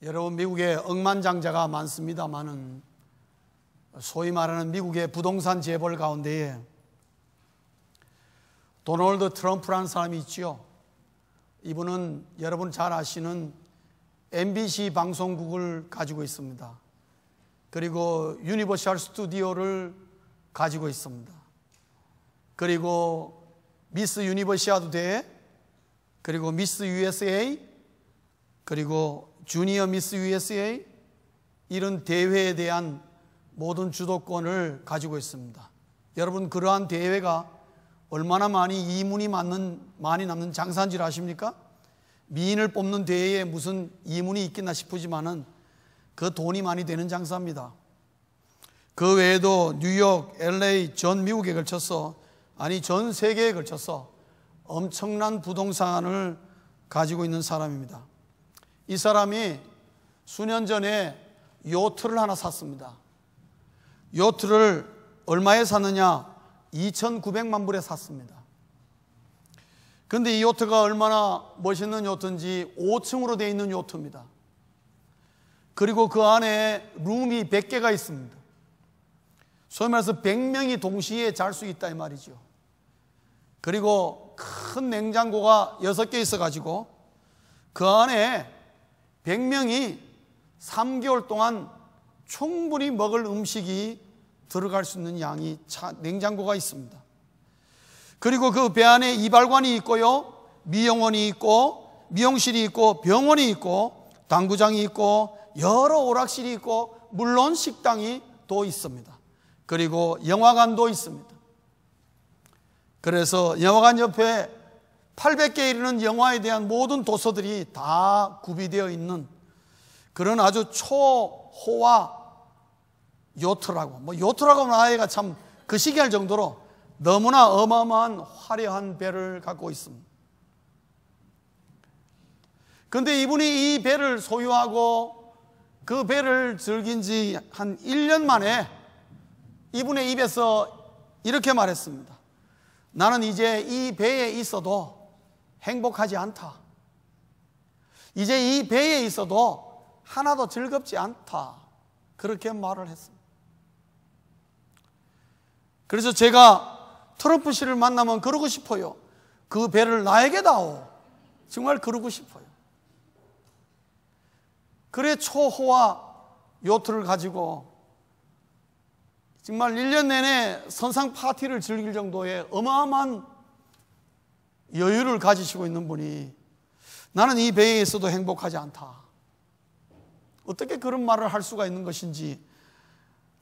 여러분, 미국에 억만장자가 많습니다마는 소위 말하는 미국의 부동산 재벌 가운데에 도널드 트럼프라는 사람이 있지요. 이분은 여러분 잘 아시는 MBC 방송국을 가지고 있습니다. 그리고 유니버셜 스튜디오를 가지고 있습니다. 그리고 미스 유니버시아드 대회, 그리고 미스 USA, 그리고 주니어 미스 USA, 이런 대회에 대한 모든 주도권을 가지고 있습니다. 여러분, 그러한 대회가 얼마나 많이 이문이 많이 남는 장사인 줄 아십니까? 미인을 뽑는 대회에 무슨 이문이 있겠나 싶으지만은 그 돈이 많이 되는 장사입니다. 그 외에도 뉴욕, LA, 전 미국에 걸쳐서, 아니 전 세계에 걸쳐서 엄청난 부동산을 가지고 있는 사람입니다. 이 사람이 수년 전에 요트를 하나 샀습니다. 요트를 얼마에 샀느냐? 2,900만 불에 샀습니다. 그런데 이 요트가 얼마나 멋있는 요트인지 5층으로 되어 있는 요트입니다. 그리고 그 안에 룸이 100개가 있습니다. 소위 말해서 100명이 동시에 잘 수 있다 이 말이죠. 그리고 큰 냉장고가 6개 있어가지고 그 안에 100명이 3개월 동안 충분히 먹을 음식이 들어갈 수 있는 양이 냉장고가 있습니다. 그리고 그 배 안에 이발관이 있고요, 미용원이 있고, 미용실이 있고, 병원이 있고, 당구장이 있고, 여러 오락실이 있고, 물론 식당이 또 있습니다. 그리고 영화관도 있습니다. 그래서 영화관 옆에 800개에 이르는 영화에 대한 모든 도서들이 다 구비되어 있는 그런 아주 초호화 요트라고, 요트라고 하기가 참 그 시기할 정도로 너무나 어마어마한 화려한 배를 갖고 있습니다. 그런데 이분이 이 배를 소유하고 그 배를 즐긴 지 한 1년 만에 이분의 입에서 이렇게 말했습니다. 나는 이제 이 배에 있어도 행복하지 않다. 이제 이 배에 있어도 하나도 즐겁지 않다. 그렇게 말을 했습니다. 그래서 제가 트럼프 씨를 만나면 그러고 싶어요. 그 배를 나에게 다오. 정말 그러고 싶어요. 그래 초호화 요트를 가지고 정말 1년 내내 선상 파티를 즐길 정도의 어마어마한 여유를 가지시고 있는 분이 나는 이 배에 있어도 행복하지 않다. 어떻게 그런 말을 할 수가 있는 것인지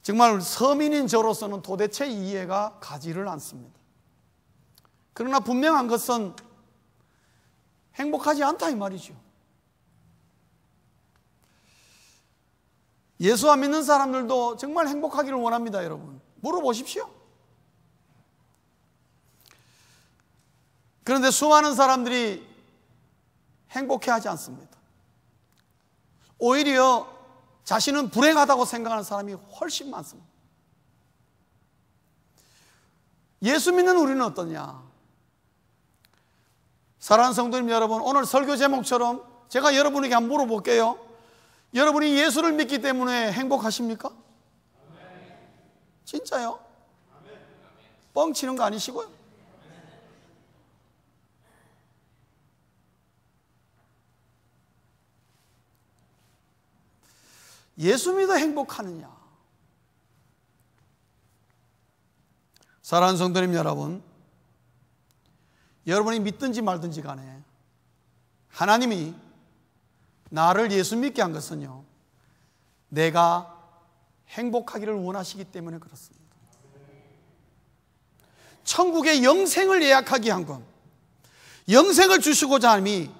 정말 서민인 저로서는 도대체 이해가 가지를 않습니다. 그러나 분명한 것은 행복하지 않다 이 말이죠. 예수 안 믿는 사람들도 정말 행복하기를 원합니다. 여러분, 물어보십시오. 그런데 수많은 사람들이 행복해하지 않습니다. 오히려 자신은 불행하다고 생각하는 사람이 훨씬 많습니다. 예수 믿는 우리는 어떠냐? 사랑하는 성도님 여러분, 오늘 설교 제목처럼 제가 여러분에게 한번 물어볼게요. 여러분이 예수를 믿기 때문에 행복하십니까? 진짜요? 뻥치는 거 아니시고요? 예수 믿어 행복하느냐? 사랑하는 성도님 여러분, 여러분이 믿든지 말든지 간에 하나님이 나를 예수 믿게 한 것은요, 내가 행복하기를 원하시기 때문에 그렇습니다. 천국의 영생을 예약하게 한 건, 영생을 주시고자 함이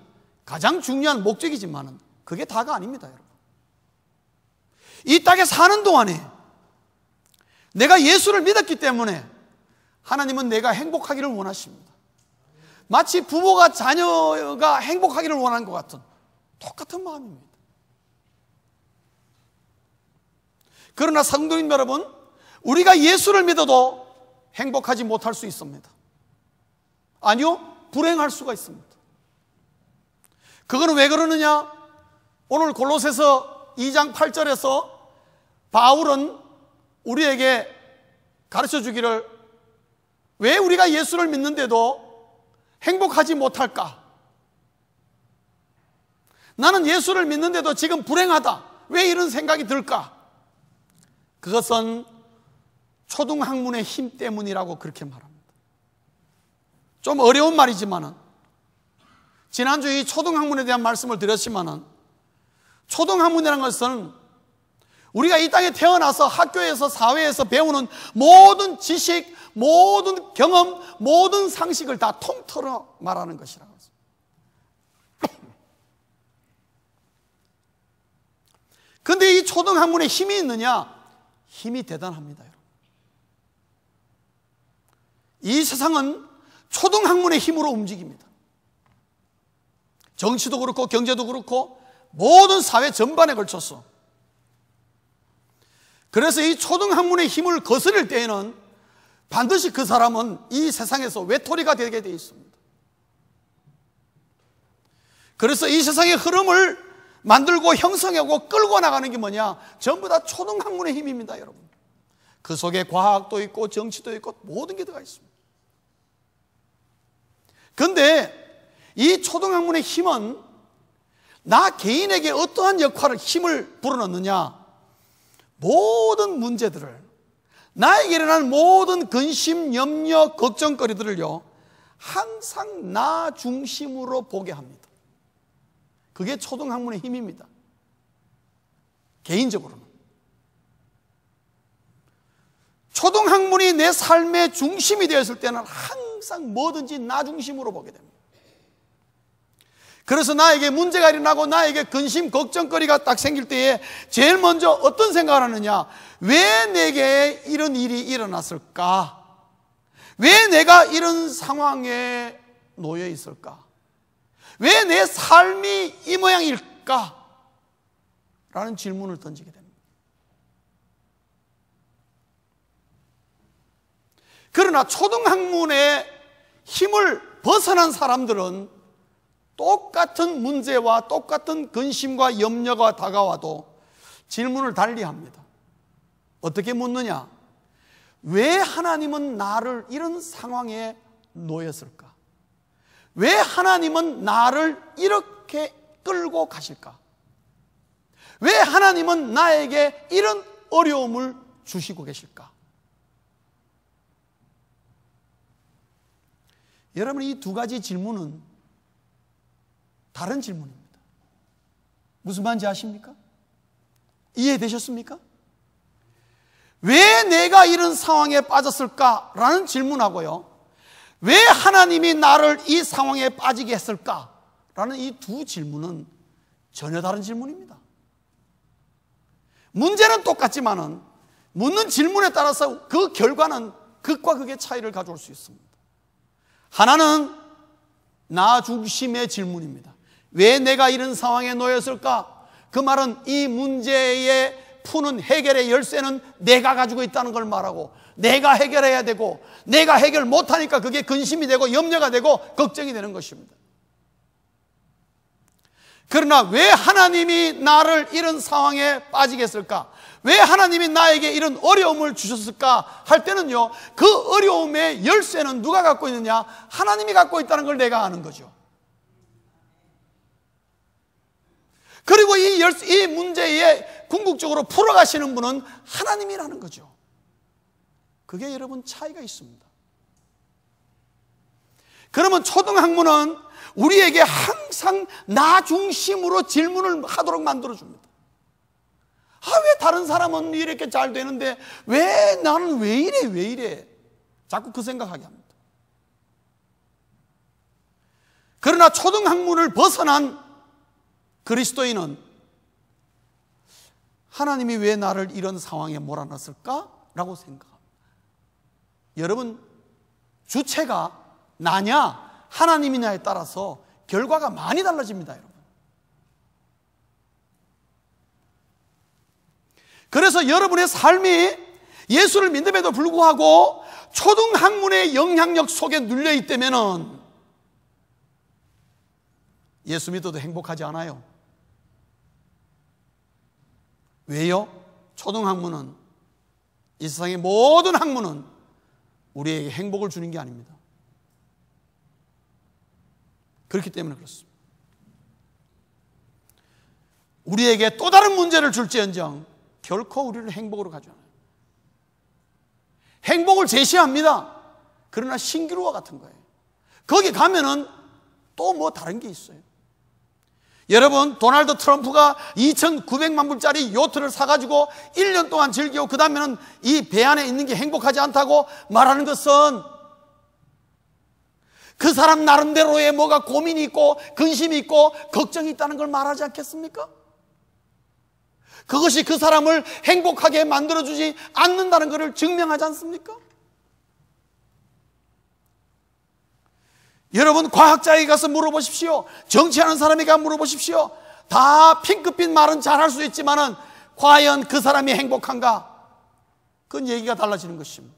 가장 중요한 목적이지만 그게 다가 아닙니다. 여러분, 이 땅에 사는 동안에 내가 예수를 믿었기 때문에 하나님은 내가 행복하기를 원하십니다. 마치 부모가 자녀가 행복하기를 원하는 것 같은 똑같은 마음입니다. 그러나 성도님 여러분, 우리가 예수를 믿어도 행복하지 못할 수 있습니다. 아니요, 불행할 수가 있습니다. 그거는 왜 그러느냐? 오늘 골로새서 2장 8절에서 바울은 우리에게 가르쳐 주기를, 왜 우리가 예수를 믿는데도 행복하지 못할까? 나는 예수를 믿는데도 지금 불행하다. 왜 이런 생각이 들까? 그것은 초등학문의 힘 때문이라고 그렇게 말합니다. 좀 어려운 말이지만은, 지난주에 이 초등학문에 대한 말씀을 드렸지만은, 초등학문이라는 것은 우리가 이 땅에 태어나서 학교에서 사회에서 배우는 모든 지식, 모든 경험, 모든 상식을 다 통틀어 말하는 것이라고 했습니다. 그런데 이 초등학문에 힘이 있느냐? 힘이 대단합니다, 여러분. 이 세상은 초등학문의 힘으로 움직입니다. 정치도 그렇고 경제도 그렇고 모든 사회 전반에 걸쳐서. 그래서 이 초등학문의 힘을 거스릴 때에는 반드시 그 사람은 이 세상에서 외톨이가 되게 되어 있습니다. 그래서 이 세상의 흐름을 만들고 형성하고 끌고 나가는 게 뭐냐? 전부 다 초등학문의 힘입니다, 여러분. 그 속에 과학도 있고 정치도 있고 모든 게 들어가 있습니다. 그런데 이 초등학문의 힘은 나 개인에게 어떠한 역할을, 힘을 불어넣느냐? 모든 문제들을, 나에게 일어나는 모든 근심, 염려, 걱정거리들을요, 항상 나 중심으로 보게 합니다. 그게 초등학문의 힘입니다. 개인적으로는. 초등학문이 내 삶의 중심이 되었을 때는 항상 뭐든지 나 중심으로 보게 됩니다. 그래서 나에게 문제가 일어나고 나에게 근심, 걱정거리가 딱 생길 때에 제일 먼저 어떤 생각을 하느냐? 왜 내게 이런 일이 일어났을까? 왜 내가 이런 상황에 놓여 있을까? 왜 내 삶이 이 모양일까? 라는 질문을 던지게 됩니다. 그러나 초등학문의 힘을 벗어난 사람들은 똑같은 문제와 똑같은 근심과 염려가 다가와도 질문을 달리합니다. 어떻게 묻느냐? 왜 하나님은 나를 이런 상황에 놓였을까? 왜 하나님은 나를 이렇게 끌고 가실까? 왜 하나님은 나에게 이런 어려움을 주시고 계실까? 여러분, 이 두 가지 질문은 다른 질문입니다. 무슨 말인지 아십니까? 이해되셨습니까? 왜 내가 이런 상황에 빠졌을까라는 질문하고요, 왜 하나님이 나를 이 상황에 빠지게 했을까라는 이 두 질문은 전혀 다른 질문입니다. 문제는 똑같지만은 묻는 질문에 따라서 그 결과는 극과 극의 차이를 가져올 수 있습니다. 하나는 나 중심의 질문입니다. 왜 내가 이런 상황에 놓였을까? 그 말은 이 문제의 푸는 해결의 열쇠는 내가 가지고 있다는 걸 말하고, 내가 해결해야 되고, 내가 해결 못하니까 그게 근심이 되고 염려가 되고 걱정이 되는 것입니다. 그러나 왜 하나님이 나를 이런 상황에 빠지게 했을까? 왜 하나님이 나에게 이런 어려움을 주셨을까? 할 때는요, 그 어려움의 열쇠는 누가 갖고 있느냐? 하나님이 갖고 있다는 걸 내가 아는 거죠. 그리고 이 문제에 궁극적으로 풀어가시는 분은 하나님이라는 거죠. 그게 여러분 차이가 있습니다. 그러면 초등학문은 우리에게 항상 나 중심으로 질문을 하도록 만들어줍니다. 왜 다른 사람은 이렇게 잘 되는데 왜 나는 왜 이래? 자꾸 그 생각하게 합니다. 그러나 초등학문을 벗어난 그리스도인은 하나님이 왜 나를 이런 상황에 몰아넣었을까? 라고 생각합니다. 여러분, 주체가 나냐 하나님이냐에 따라서 결과가 많이 달라집니다, 여러분. 그래서 여러분의 삶이 예수를 믿음에도 불구하고 초등학문의 영향력 속에 눌려 있다면 예수 믿어도 행복하지 않아요. 왜요? 초등학문은, 이 세상의 모든 학문은 우리에게 행복을 주는 게 아닙니다. 그렇기 때문에 그렇습니다. 우리에게 또 다른 문제를 줄지언정 결코 우리를 행복으로 가져와요. 행복을 제시합니다. 그러나 신기루와 같은 거예요. 거기 가면은 또 뭐 다른 게 있어요. 여러분, 도널드 트럼프가 2,900만 불짜리 요트를 사가지고 1년 동안 즐기고 그 다음에는 이 배 안에 있는 게 행복하지 않다고 말하는 것은 그 사람 나름대로의 뭐가 고민이 있고 근심이 있고 걱정이 있다는 걸 말하지 않겠습니까? 그것이 그 사람을 행복하게 만들어주지 않는다는 것을 증명하지 않습니까? 여러분, 과학자에게 가서 물어보십시오. 정치하는 사람에게 가서 물어보십시오. 다 핑크빛 말은 잘할 수 있지만은 과연 그 사람이 행복한가? 그건 얘기가 달라지는 것입니다.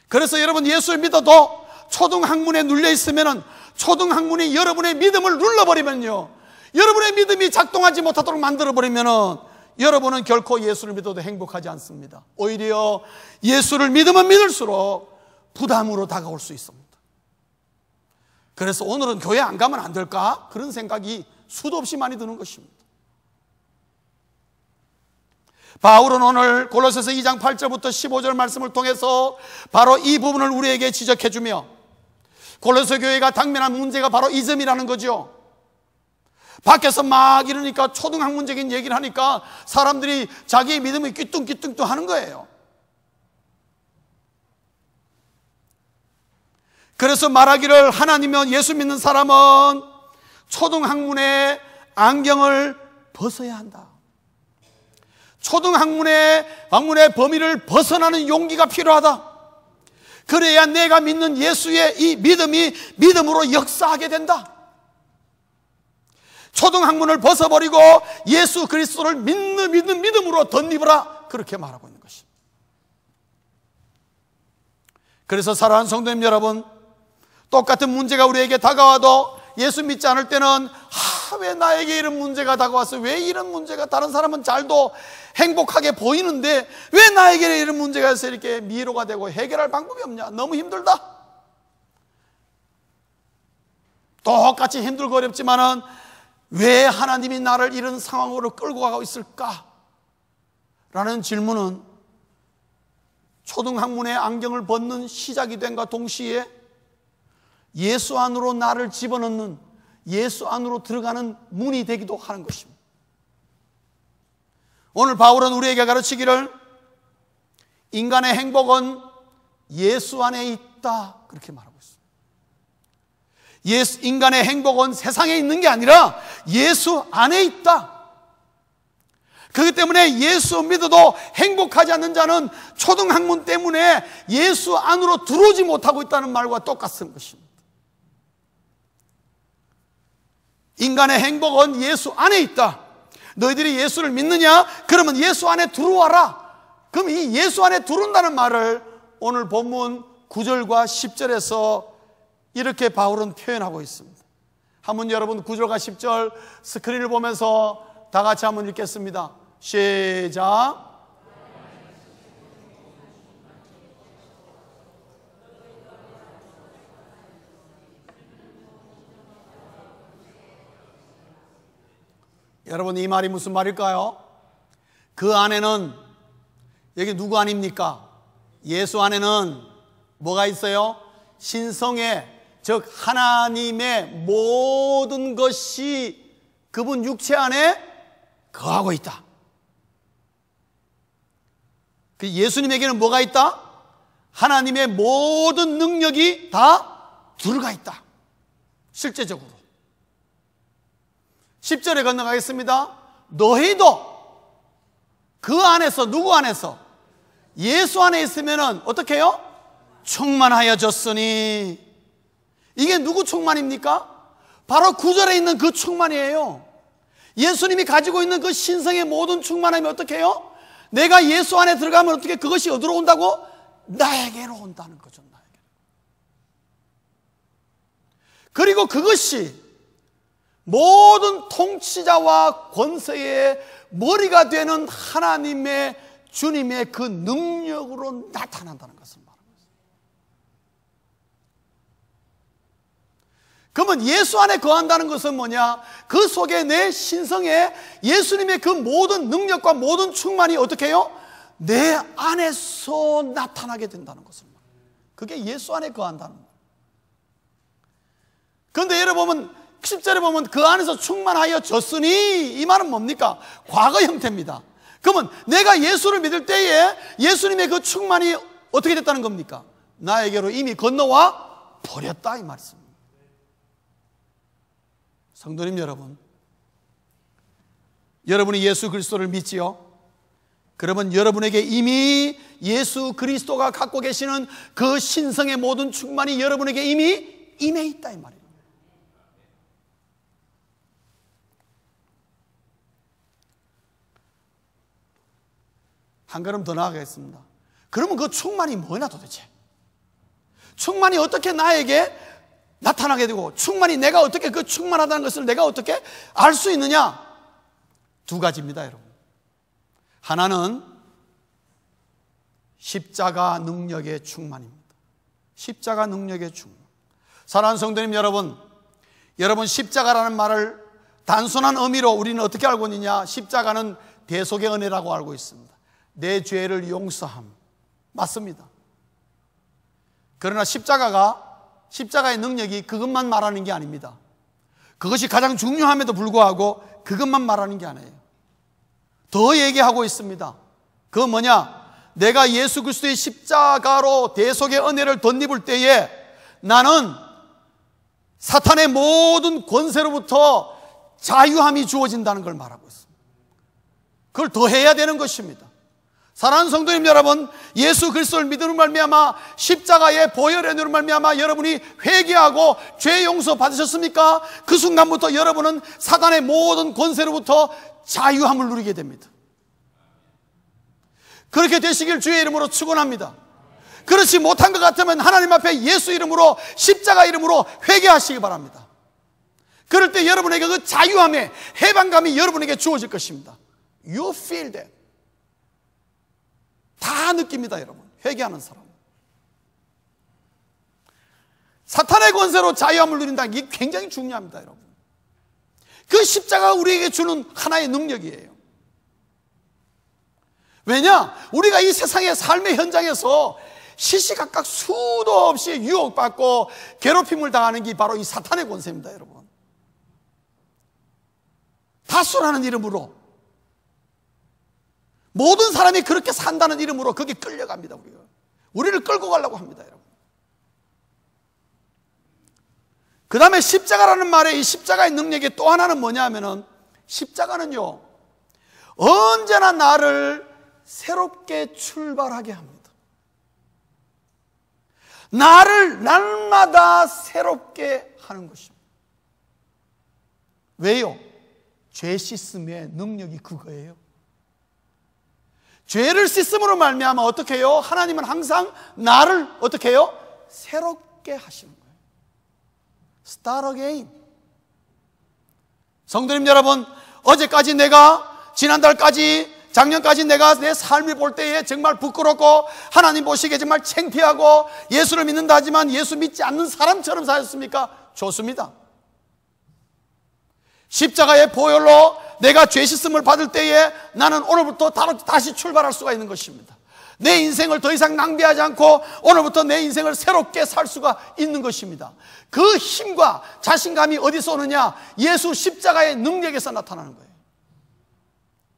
그래서 여러분, 예수를 믿어도 초등학문에 눌려 있으면은, 초등학문이 여러분의 믿음을 눌러버리면요, 여러분의 믿음이 작동하지 못하도록 만들어버리면은 여러분은 결코 예수를 믿어도 행복하지 않습니다. 오히려 예수를 믿으면 믿을수록 부담으로 다가올 수 있습니다. 그래서 오늘은 교회 안 가면 안 될까? 그런 생각이 수도 없이 많이 드는 것입니다. 바울은 오늘 골로새서 2장 8절부터 15절 말씀을 통해서 바로 이 부분을 우리에게 지적해주며, 골로새 교회가 당면한 문제가 바로 이 점이라는 거죠. 밖에서 막 이러니까 초등학문적인 얘기를 하니까 사람들이 자기의 믿음이 끼뚱끼뚱 하는 거예요. 그래서 말하기를, 하나님은 예수 믿는 사람은 초등학문의 안경을 벗어야 한다. 초등학문의 범위를 벗어나는 용기가 필요하다. 그래야 내가 믿는 예수의 이 믿음이 믿음으로 역사하게 된다. 초등학문을 벗어버리고 예수 그리스도를 믿는 믿음으로 덧입으라, 그렇게 말하고 있는 것입니다. 그래서 사랑하는 성도님 여러분, 똑같은 문제가 우리에게 다가와도 예수 믿지 않을 때는 왜 나에게 이런 문제가 다가왔어? 왜 이런 문제가, 다른 사람은 잘도 행복하게 보이는데 왜 나에게 이런 문제가 있어? 이렇게 미로가 되고 해결할 방법이 없냐? 너무 힘들다. 똑같이 힘들고 어렵지만은 왜 하나님이 나를 이런 상황으로 끌고 가고 있을까? 라는 질문은 초등학문의 안경을 벗는 시작이 된과 동시에 예수 안으로 나를 집어넣는, 예수 안으로 들어가는 문이 되기도 하는 것입니다. 오늘 바울은 우리에게 가르치기를, 인간의 행복은 예수 안에 있다, 그렇게 말하고 있습니다. 인간의 행복은 세상에 있는 게 아니라 예수 안에 있다. 그렇기 때문에 예수 믿어도 행복하지 않는 자는 초등학문 때문에 예수 안으로 들어오지 못하고 있다는 말과 똑같은 것입니다. 인간의 행복은 예수 안에 있다. 너희들이 예수를 믿느냐? 그러면 예수 안에 들어와라. 그럼 이 예수 안에 들어온다는 말을 오늘 본문 9절과 10절에서 이렇게 바울은 표현하고 있습니다. 한번 여러분 9절과 10절 스크린을 보면서 다 같이 한번 읽겠습니다. 시작. 여러분, 이 말이 무슨 말일까요? 그 안에는, 여기 누구 안입니까? 예수 안에는 뭐가 있어요? 신성의, 즉 하나님의 모든 것이 그분 육체 안에 거하고 있다. 그 예수님에게는 뭐가 있다? 하나님의 모든 능력이 다 들어가 있다. 실제적으로. 10절에 건너가겠습니다. 너희도 그 안에서, 누구 안에서? 예수 안에 있으면 어떻게 해요? 충만하여졌으니. 이게 누구 충만입니까? 바로 9절에 있는 그 충만이에요. 예수님이 가지고 있는 그 신성의 모든 충만함이 어떻게 해요? 내가 예수 안에 들어가면 어떻게 그것이 어디로 온다고? 나에게로 온다는 거죠. 나에게. 그리고 그것이 모든 통치자와 권세의 머리가 되는 하나님의 주님의 그 능력으로 나타난다는 것을 말합니다. 그러면 예수 안에 거한다는 것은 뭐냐? 그 속에 내 신성에 예수님의 그 모든 능력과 모든 충만이 어떻게 해요? 내 안에서 나타나게 된다는 것을 말합니다. 그게 예수 안에 거한다는 거예요. 그런데 여러분 보면 10절에 보면 그 안에서 충만하여 졌으니, 이 말은 뭡니까? 과거 형태입니다. 그러면 내가 예수를 믿을 때에 예수님의 그 충만이 어떻게 됐다는 겁니까? 나에게로 이미 건너와 버렸다, 이 말씀입니다. 성도님 여러분, 여러분이 예수 그리스도를 믿지요? 그러면 여러분에게 이미 예수 그리스도가 갖고 계시는 그 신성의 모든 충만이 여러분에게 이미 임해 있다, 이 말이에요. 한 걸음 더 나아가겠습니다. 그러면 그 충만이 뭐냐 도대체? 충만이 어떻게 나에게 나타나게 되고, 충만이 내가 어떻게 그 충만하다는 것을 내가 어떻게 알 수 있느냐? 두 가지입니다, 여러분. 하나는 십자가 능력의 충만입니다. 십자가 능력의 충만. 사랑하는 성도님 여러분, 여러분 십자가라는 말을 단순한 의미로 우리는 어떻게 알고 있느냐? 십자가는 대속의 은혜라고 알고 있습니다. 내 죄를 용서함, 맞습니다. 그러나 십자가의 능력이 그것만 말하는 게 아닙니다. 그것이 가장 중요함에도 불구하고 그것만 말하는 게 아니에요. 더 얘기하고 있습니다. 그건 뭐냐? 내가 예수 그리스도의 십자가로 대속의 은혜를 덧입을 때에 나는 사탄의 모든 권세로부터 자유함이 주어진다는 걸 말하고 있습니다. 그걸 더 해야 되는 것입니다. 사랑하는 성도님 여러분, 예수 그리스도를 믿음으로 말미암아 십자가의 보혈의 은혜로 말미암아 여러분이 회개하고 죄 용서 받으셨습니까? 그 순간부터 여러분은 사단의 모든 권세로부터 자유함을 누리게 됩니다. 그렇게 되시길 주의 이름으로 축원합니다. 그렇지 못한 것 같으면 하나님 앞에 예수 이름으로, 십자가 이름으로 회개하시기 바랍니다. 그럴 때 여러분에게 그 자유함의 해방감이 여러분에게 주어질 것입니다. You feel that. 다 느낍니다, 여러분. 회개하는 사람. 사탄의 권세로 자유함을 누린다는 게 굉장히 중요합니다, 여러분. 그 십자가가 우리에게 주는 하나의 능력이에요. 왜냐? 우리가 이 세상의 삶의 현장에서 시시각각 수도 없이 유혹받고 괴롭힘을 당하는 게 바로 이 사탄의 권세입니다, 여러분. 다수라는 이름으로 모든 사람이 그렇게 산다는 이름으로 거기 끌려갑니다. 우리를 끌고 가려고 합니다, 여러분. 그 다음에 십자가라는 말에 이 십자가의 능력의 또 하나는 뭐냐 하면은, 십자가는요 언제나 나를 새롭게 출발하게 합니다. 나를 날마다 새롭게 하는 것입니다. 왜요? 죄 씻음의 능력이 그거예요. 죄를 씻음으로 말미암아 어떻게 해요? 하나님은 항상 나를 어떻게 해요? 새롭게 하시는 거예요. Start again. 성도님 여러분, 어제까지 내가, 지난달까지, 작년까지 내가 내 삶을 볼 때에 정말 부끄럽고 하나님 보시기에 정말 창피하고 예수를 믿는다 하지만 예수 믿지 않는 사람처럼 사셨습니까? 좋습니다. 십자가의 보혈로 내가 죄 씻음을 받을 때에 나는 오늘부터 다시 출발할 수가 있는 것입니다. 내 인생을 더 이상 낭비하지 않고 오늘부터 내 인생을 새롭게 살 수가 있는 것입니다. 그 힘과 자신감이 어디서 오느냐? 예수 십자가의 능력에서 나타나는 거예요.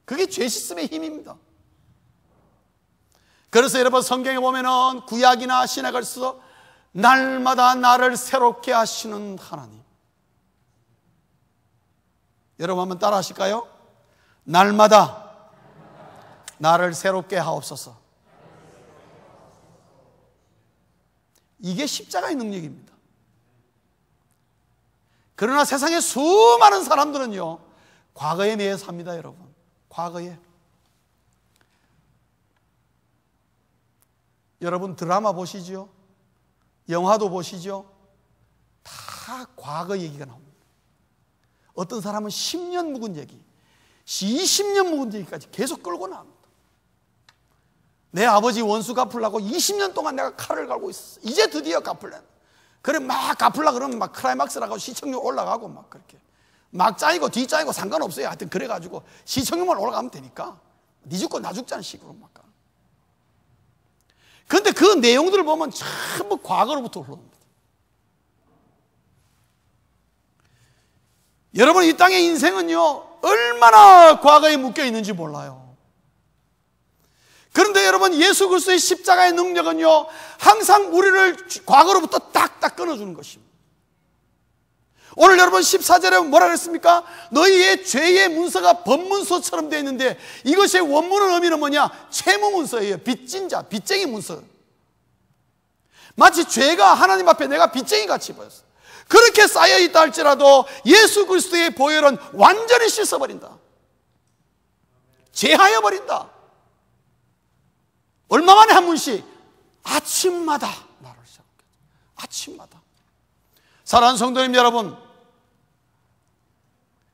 그게 죄 씻음의 힘입니다. 그래서 여러분 성경에 보면은 구약이나 신약을 써서 날마다 나를 새롭게 하시는 하나님. 여러분 한번 따라 하실까요? 날마다 나를 새롭게 하옵소서. 이게 십자가의 능력입니다. 그러나 세상에 수많은 사람들은요 과거에 매여 삽니다, 여러분. 과거에. 여러분 드라마 보시죠? 영화도 보시죠? 다 과거 얘기가 나옵니다. 어떤 사람은 10년 묵은 얘기, 20년 묵은 얘기까지 계속 끌고 나옵니다. 내 아버지 원수 갚으려고 20년 동안 내가 칼을 갈고 있었어. 이제 드디어 갚으려는. 그래 막 갚으려고 그러면 막 클라이막스라고 시청률 올라가고 막 그렇게 막 짜이고 뒤 짜이고 상관없어요. 하여튼 그래가지고 시청률만 올라가면 되니까 니 죽고 나 죽자는 식으로 막. 그런데 그 내용들을 보면 전부 과거로부터 흘러옵니다. 여러분, 이 땅의 인생은요 얼마나 과거에 묶여 있는지 몰라요. 그런데 여러분, 예수 그리스도의 십자가의 능력은요 항상 우리를 과거로부터 딱딱 끊어주는 것입니다. 오늘 여러분 14절에 뭐라 그랬습니까? 너희의 죄의 문서가 법문서처럼 되어 있는데, 이것의 원문의 의미는 뭐냐? 채무문서예요. 빚진 자, 빚쟁이 문서. 마치 죄가 하나님 앞에 내가 빚쟁이 같이 보였어. 그렇게 쌓여있다 할지라도 예수 그리스도의 보혈은 완전히 씻어버린다. 제하여 버린다. 얼마 만에 한 번씩? 아침마다 말을 시작합니다. 아침마다. 사랑하는 성도님 여러분,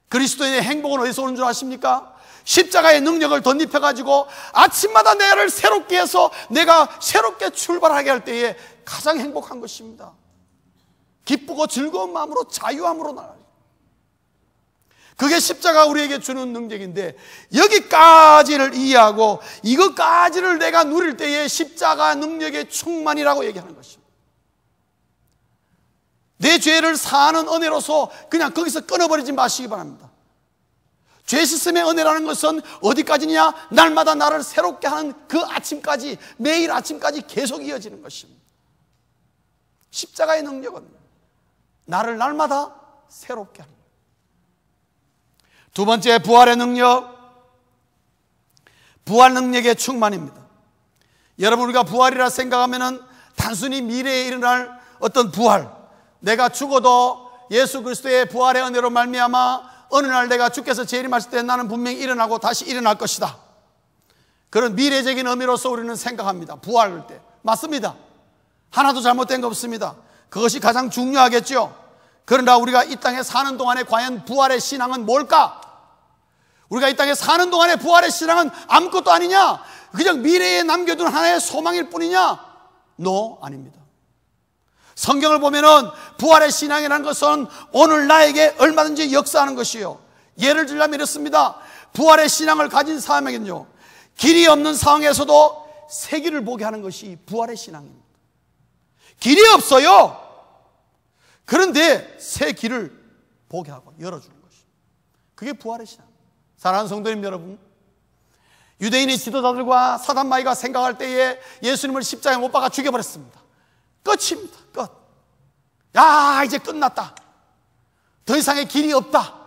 그리스도인의 행복은 어디서 오는 줄 아십니까? 십자가의 능력을 덧입혀가지고 아침마다 나를 새롭게 해서 내가 새롭게 출발하게 할 때에 가장 행복한 것입니다. 기쁘고 즐거운 마음으로 자유함으로 나아가요. 그게 십자가 우리에게 주는 능력인데, 여기까지를 이해하고 이것까지를 내가 누릴 때에 십자가 능력의 충만이라고 얘기하는 것입니다. 내 죄를 사하는 은혜로서 그냥 거기서 끊어버리지 마시기 바랍니다. 죄 씻음의 은혜라는 것은 어디까지냐? 날마다 나를 새롭게 하는 그 아침까지, 매일 아침까지 계속 이어지는 것입니다. 십자가의 능력은 나를 날마다 새롭게 하는 거예요. 두 번째, 부활의 능력. 부활 능력의 충만입니다. 여러분, 우리가 부활이라 생각하면은 단순히 미래에 일어날 어떤 부활, 내가 죽어도 예수 그리스도의 부활의 은혜로 말미암아 어느 날 내가 주께서 재림하실 때 나는 분명히 일어나고 다시 일어날 것이다, 그런 미래적인 의미로서 우리는 생각합니다. 부활할 때. 맞습니다. 하나도 잘못된 거 없습니다. 그것이 가장 중요하겠죠. 그러나 우리가 이 땅에 사는 동안에 과연 부활의 신앙은 뭘까? 우리가 이 땅에 사는 동안에 부활의 신앙은 아무것도 아니냐? 그냥 미래에 남겨둔 하나의 소망일 뿐이냐? No, 아닙니다. 성경을 보면은 부활의 신앙이라는 것은 오늘 나에게 얼마든지 역사하는 것이요. 예를 들자면 이렇습니다. 부활의 신앙을 가진 사람에게는요, 길이 없는 상황에서도 새 길을 보게 하는 것이 부활의 신앙입니다. 길이 없어요. 그런데 새 길을 보게 하고 열어주는 것이, 그게 부활의 신앙. 사랑하는 성도님 여러분, 유대인의 지도자들과 사단마귀가 생각할 때에 예수님을 십자가에 못 박아 죽여버렸습니다. 끝입니다. 끝. 야, 이제 끝났다. 더 이상의 길이 없다.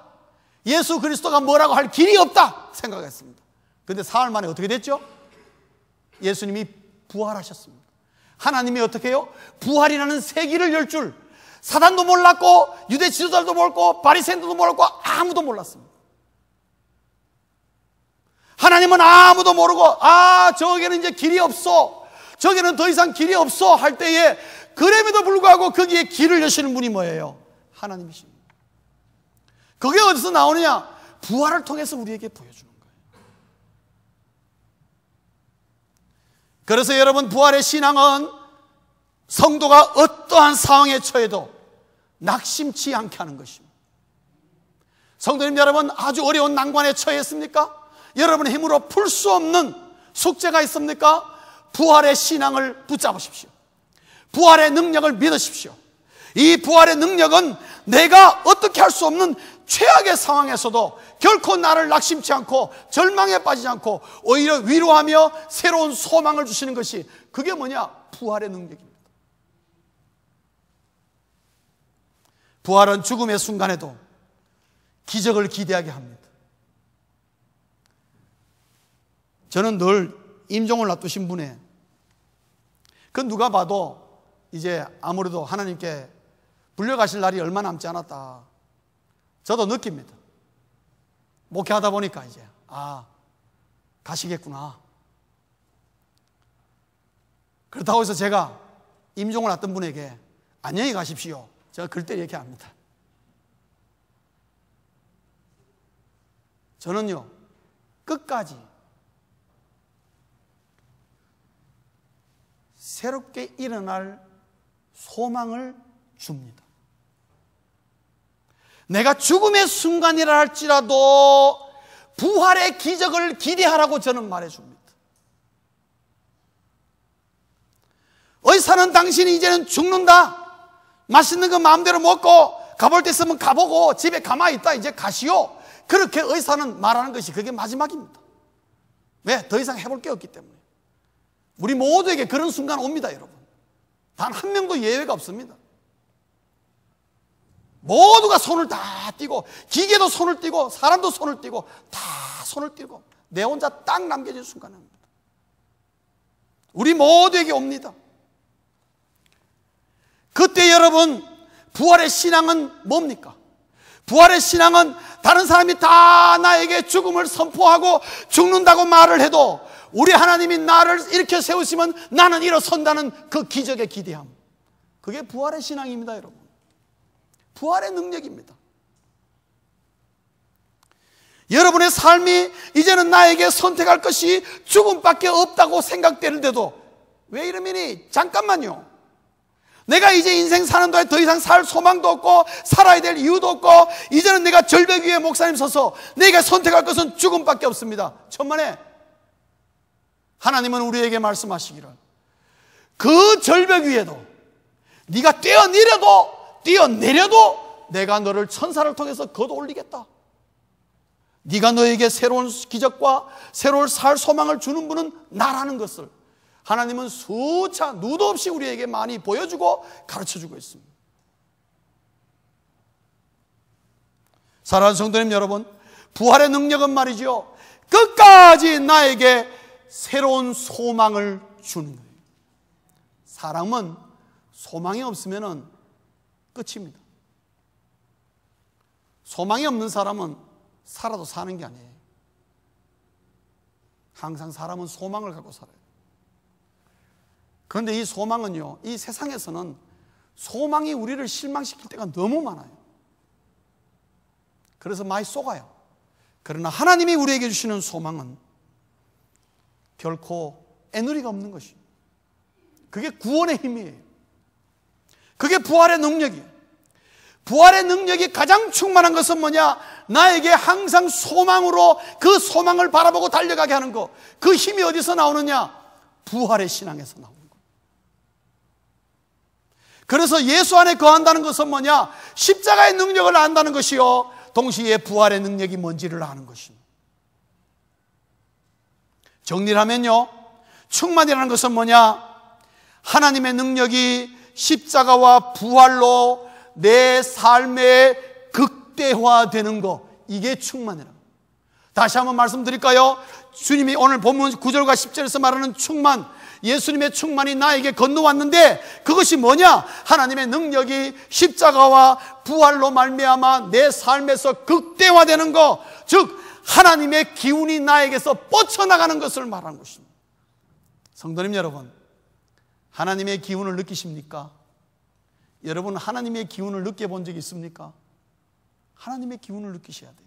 예수 그리스도가 뭐라고 할 길이 없다 생각했습니다. 그런데 사흘 만에 어떻게 됐죠? 예수님이 부활하셨습니다. 하나님이 어떻게 해요? 부활이라는 새 길을 열 줄 사단도 몰랐고 유대 지도자들도 몰랐고 바리새인들도 몰랐고 아무도 몰랐습니다. 하나님은 아무도 모르고, 저기는 이제 길이 없어, 저기는 더 이상 길이 없어 할 때에, 그럼에도 불구하고 거기에 길을 여시는 분이 뭐예요? 하나님이십니다. 그게 어디서 나오느냐? 부활을 통해서 우리에게 보여주는 거예요. 그래서 여러분, 부활의 신앙은 성도가 어떠한 상황에 처해도 낙심치 않게 하는 것입니다. 성도님 여러분, 아주 어려운 난관에 처했습니까? 여러분의 힘으로 풀 수 없는 숙제가 있습니까? 부활의 신앙을 붙잡으십시오. 부활의 능력을 믿으십시오. 이 부활의 능력은 내가 어떻게 할 수 없는 최악의 상황에서도 결코 나를 낙심치 않고 절망에 빠지지 않고 오히려 위로하며 새로운 소망을 주시는 것이, 그게 뭐냐? 부활의 능력입니다. 부활은 죽음의 순간에도 기적을 기대하게 합니다. 저는 늘 임종을 놔두신 분에, 그 누가 봐도 이제 아무래도 하나님께 불려가실 날이 얼마 남지 않았다, 저도 느낍니다. 목회하다 보니까 이제 가시겠구나. 그렇다고 해서 제가 임종을 놨던 분에게 안녕히 가십시오, 제가 그럴 때 이렇게 합니다. 저는요, 끝까지 새롭게 일어날 소망을 줍니다. 내가 죽음의 순간이라 할지라도 부활의 기적을 기대하라고 저는 말해줍니다. 의사는 당신이 이제는 죽는다, 맛있는 거 마음대로 먹고 가볼 데 있으면 가보고 집에 가만히 있다 이제 가시오, 그렇게 의사는 말하는 것이 그게 마지막입니다. 왜? 더 이상 해볼 게 없기 때문에. 우리 모두에게 그런 순간 옵니다, 여러분. 단 한 명도 예외가 없습니다. 모두가 손을 다 띄고, 기계도 손을 띄고, 사람도 손을 띄고, 다 손을 띄고 내 혼자 딱 남겨진 순간입니다. 우리 모두에게 옵니다. 그때 여러분, 부활의 신앙은 뭡니까? 부활의 신앙은 다른 사람이 다 나에게 죽음을 선포하고 죽는다고 말을 해도 우리 하나님이 나를 일으켜 세우시면 나는 일어선다는 그 기적의 기대함, 그게 부활의 신앙입니다, 여러분. 부활의 능력입니다. 여러분의 삶이 이제는 나에게 선택할 것이 죽음밖에 없다고 생각되는데도 왜 이러니? 잠깐만요. 내가 이제 인생 사는 동안 더 이상 살 소망도 없고 살아야 될 이유도 없고 이제는 내가 절벽 위에 목사님 서서 내가 선택할 것은 죽음밖에 없습니다. 천만에 하나님은 우리에게 말씀하시기를 그 절벽 위에도 네가 뛰어내려도 내가 너를 천사를 통해서 걷어 올리겠다. 네가 너에게 새로운 기적과 새로운 살 소망을 주는 분은 나라는 것을 하나님은 수차 누도 없이 우리에게 많이 보여주고 가르쳐주고 있습니다. 사랑하는 성도님 여러분, 부활의 능력은 말이죠, 끝까지 나에게 새로운 소망을 주는 거예요. 사람은 소망이 없으면 끝입니다. 소망이 없는 사람은 살아도 사는 게 아니에요. 항상 사람은 소망을 갖고 살아요. 그런데 이 소망은요, 이 세상에서는 소망이 우리를 실망시킬 때가 너무 많아요. 그래서 많이 속아요. 그러나 하나님이 우리에게 주시는 소망은 결코 애누리가 없는 것이에요. 그게 구원의 힘이에요. 그게 부활의 능력이에요. 부활의 능력이 가장 충만한 것은 뭐냐? 나에게 항상 소망으로 그 소망을 바라보고 달려가게 하는 것. 그 힘이 어디서 나오느냐? 부활의 신앙에서 나오는 것. 그래서 예수 안에 거한다는 것은 뭐냐? 십자가의 능력을 안다는 것이요, 동시에 부활의 능력이 뭔지를 아는 것입니다. 정리를 하면요, 충만이라는 것은 뭐냐? 하나님의 능력이 십자가와 부활로 내 삶에 극대화되는 것, 이게 충만이라. 다시 한번 말씀드릴까요? 주님이 오늘 본문 9절과 10절에서 말하는 충만, 예수님의 충만이 나에게 건너왔는데 그것이 뭐냐? 하나님의 능력이 십자가와 부활로 말미암아 내 삶에서 극대화되는 것, 즉 하나님의 기운이 나에게서 뻗쳐나가는 것을 말하는 것입니다. 성도님 여러분, 하나님의 기운을 느끼십니까? 여러분, 하나님의 기운을 느껴본 적이 있습니까? 하나님의 기운을 느끼셔야 돼요.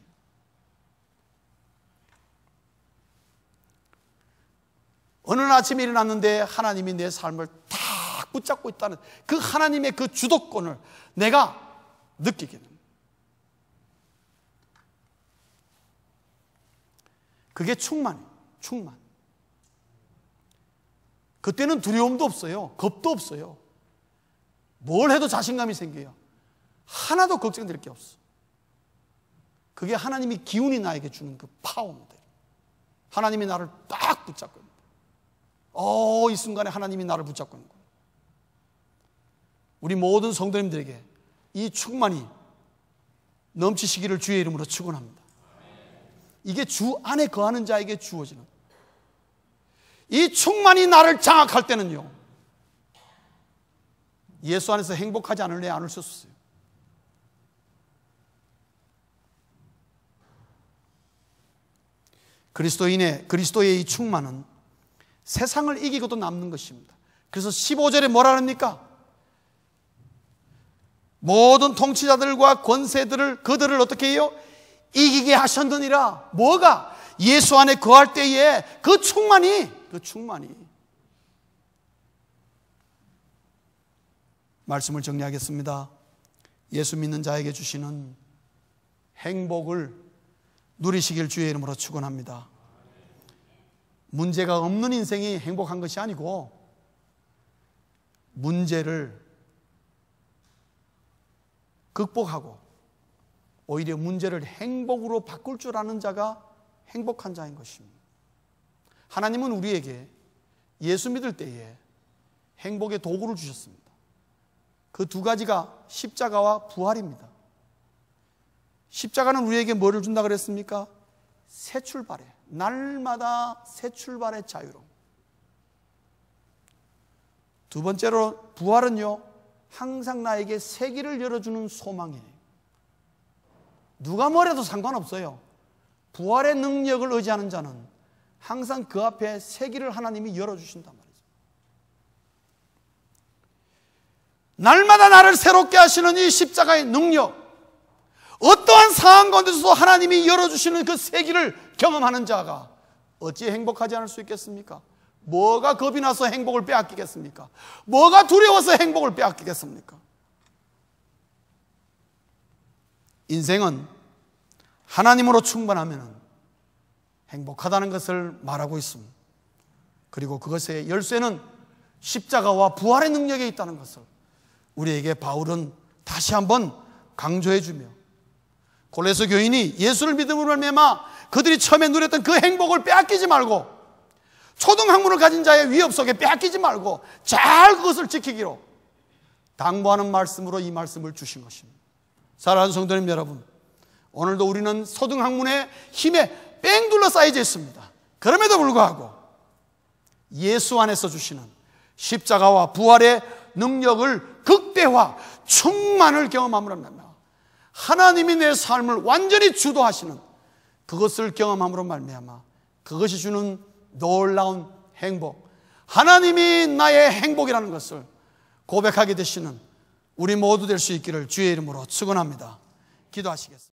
어느 날 아침에 일어났는데 하나님이 내 삶을 딱 붙잡고 있다는 그 하나님의 그 주도권을 내가 느끼게 됩니다. 그게 충만이에요. 충만. 그때는 두려움도 없어요. 겁도 없어요. 뭘 해도 자신감이 생겨요. 하나도 걱정될 게 없어. 그게 하나님이 기운이 나에게 주는 그 파워입니다. 하나님이 나를 딱 붙잡고 있는 거예요. 이 순간에 하나님이 나를 붙잡고 있는 거예요. 우리 모든 성도님들에게 이 충만이 넘치시기를 주의 이름으로 축원합니다. 이게 주 안에 거하는 자에게 주어지는, 이 충만이 나를 장악할 때는요, 예수 안에서 행복하지 않을래 않을 수 없어요. 그리스도의 이 충만은 세상을 이기고도 남는 것입니다. 그래서 15절에 뭐라 합니까? 모든 통치자들과 권세들을, 그들을 어떻게 해요? 이기게 하셨느니라. 뭐가? 예수 안에 거할 때에 그 충만이 말씀을 정리하겠습니다. 예수 믿는 자에게 주시는 행복을 누리시길 주의 이름으로 축원합니다. 문제가 없는 인생이 행복한 것이 아니고 문제를 극복하고 오히려 문제를 행복으로 바꿀 줄 아는 자가 행복한 자인 것입니다. 하나님은 우리에게 예수 믿을 때에 행복의 도구를 주셨습니다. 그 두 가지가 십자가와 부활입니다. 십자가는 우리에게 뭐를 준다 그랬습니까? 새 출발에, 날마다 새 출발의 자유로. 두 번째로 부활은요, 항상 나에게 새 길을 열어주는 소망이에요. 누가 뭐래도 상관없어요. 부활의 능력을 의지하는 자는 항상 그 앞에 새 길을 하나님이 열어주신단 말이죠. 날마다 나를 새롭게 하시는 이 십자가의 능력, 어떠한 상황 가운데서도 하나님이 열어주시는 그 새 길을 경험하는 자가 어찌 행복하지 않을 수 있겠습니까? 뭐가 겁이 나서 행복을 빼앗기겠습니까? 뭐가 두려워서 행복을 빼앗기겠습니까? 인생은 하나님으로 충만하면 행복하다는 것을 말하고 있습니다. 그리고 그것의 열쇠는 십자가와 부활의 능력에 있다는 것을 우리에게 바울은 다시 한번 강조해 주며, 골로새 교인이 예수를 믿음으로 말미암아 그들이 처음에 누렸던 그 행복을 빼앗기지 말고, 초등학문을 가진 자의 위협 속에 빼앗기지 말고 잘 그것을 지키기로 당부하는 말씀으로 이 말씀을 주신 것입니다. 사랑하는 성도님 여러분, 오늘도 우리는 소등학문의 힘에 뺑 둘러싸여져 있습니다. 그럼에도 불구하고 예수 안에서 주시는 십자가와 부활의 능력을 극대화, 충만을 경험함으로 말미암아 하나님이 내 삶을 완전히 주도하시는 그것을 경험함으로 말미암아 그것이 주는 놀라운 행복, 하나님이 나의 행복이라는 것을 고백하게 되시는 우리 모두 될 수 있기를 주의 이름으로 축원합니다. 기도하시겠습니다.